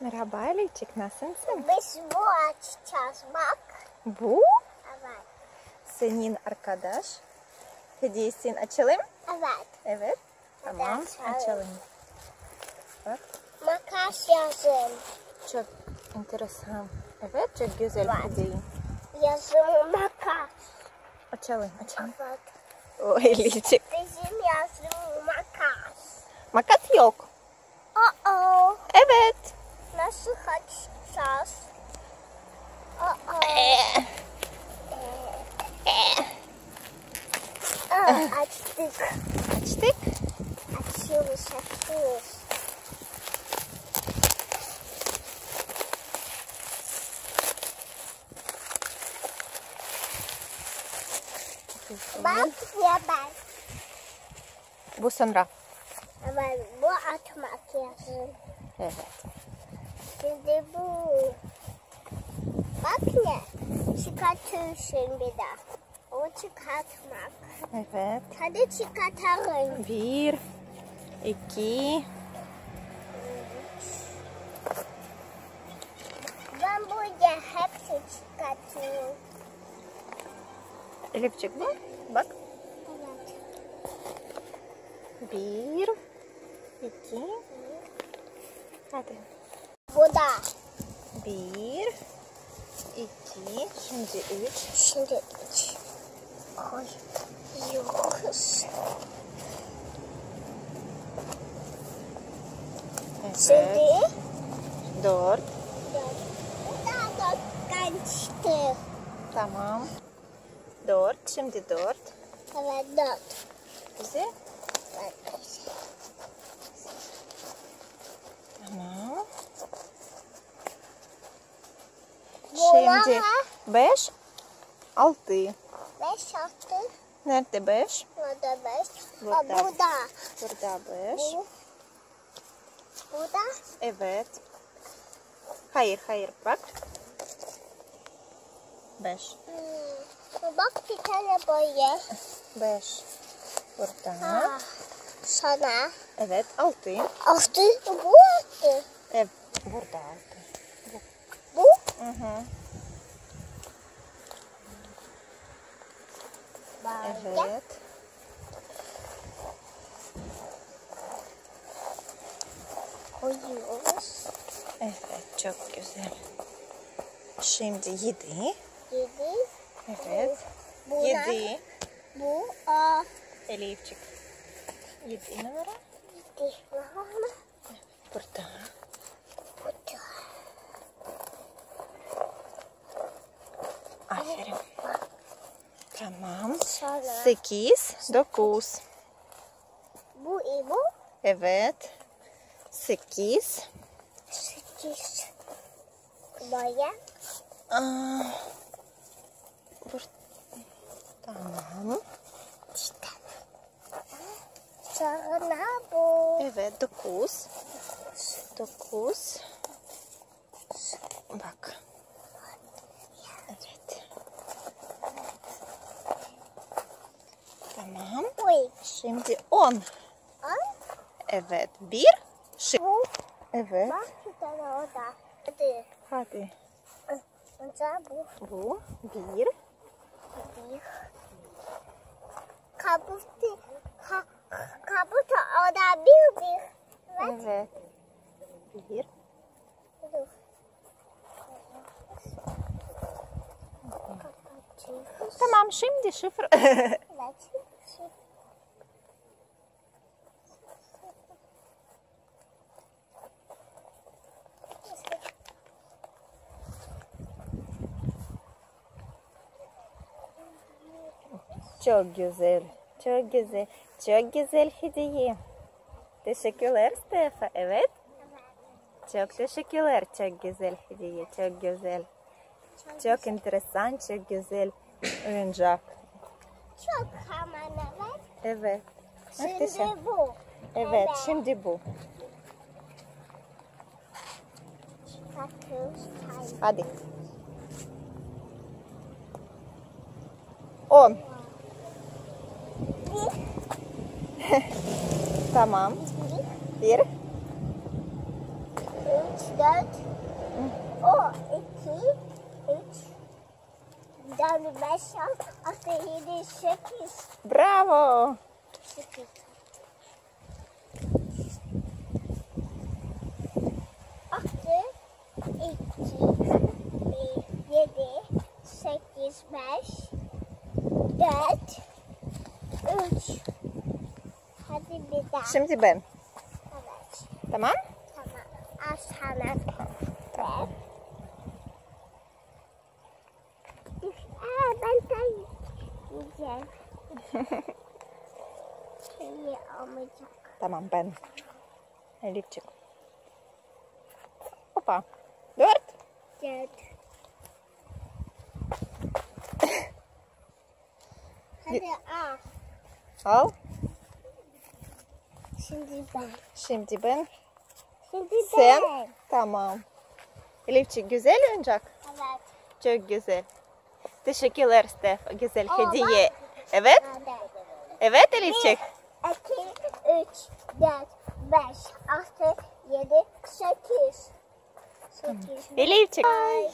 Merhaba Elifçik, nasılsın? Biz bu açacağız bak. Bu Evet. senin arkadaş. Hediyesini açalım. Evet. Evet. Tamam, açalım. açalım. Bak, Makas yazın. çok enteresan. Evet, çok güzel hediye. Yazım makas. Açalım, açalım. Evet. O Elifçik. Bizim yazım makas. Makas yok. Oh. Evet. Nasıl açacağız? Açtık. Açtık. Açıyoruz. Bak ya ben. Bu sonra. Evet, bu atmak yazın. Evet. Şimdi bu. Bak ne? Çıkartıyorsun bir daha. O çıkartmak. Evet. Hadi çıkartalım. 1, 2. Ben burada hepsi çıkartıyorum. Elifçik bu. Bak. Evet. 1, 2. Hadi. Bu da. 1, 2. Şimdi 3. Şimdi üç. Ay. Yok. Evet. Şimdi 4. bu da kaçtı. Tamam. 4. Şimdi 4. Evet, dört. Güzel. Evet. Tamam. Bunlar Şimdi 5, 6. beş altı. Nerede 5? Burada beş. Burada. Burada. Burada 5. Bu da. Evet. Hayır bak. 5. Bak bir tane boya. 5. Burada. Ah, sana. Evet 6. Altı. Bu altı. Evet. Burada 6. Bu. Hı hı. Böyle. Evet. Koyuyoruz. Evet çok güzel. Şimdi 7. Yedi. Evet. Buna. 7. Bu. Elifçik. 7 numara. Yedi. Burada. Burada. Burada. Aferin. Tamam. Sonra. 8, 9. Bu bu. Evet. 8. Sekiz. Boya. Tamam. İşte. Sonra bu. Evet 9. 9. Bak. Evet. Tamam. Bu. Şimdi 10. Evet. 1. Bu. Evet. Bak bir tane orada. Hadi. Hadi. Önce bu. Bu. 1. Bir. Kabuk. Kabuk orada bir. Evet. Evet. 1. Dur. Kapatıyoruz. Tamam şimdi 0. Evet. Çok güzel. Çok güzel. Çok güzel hediye. Teşekkürler Stefa. Evet. Çok teşekkürler. Çok güzel hediye. Çok güzel. Çok enteresan. Çok güzel oyuncak. Çok hemen evet. Evet. Muhteşem. Şimdi bu. Evet. Şimdi bu. Çıkartıyoruz. Hadi. 10. Tamam. Bir. 1. 4. O 2, 3, 4, 5, 6, 7, 8. Bravo. 8. 6, 2, 7, 8, 5, 4, 3. Hadi bir daha. Şimdi ben. Evet. Tamam? Tamam. Al sana. Tamam. Ben de yiyeceğim. Şimdi olmayacak. Tamam ben. Elifçik. Hoppa. 4. 4. Hadi al. Al. Şimdi ben. Şimdi ben. Şimdi Sen. ben. Tamam. Elifçik güzel oyuncak. Evet. Çok güzel. Teşekkürler Steph. Güzel Aa, hediye. Evet. Hadi. Evet Elifçik. 2, 3, 4, 5, 6, 7, 8. 8. Elifçik. Bye.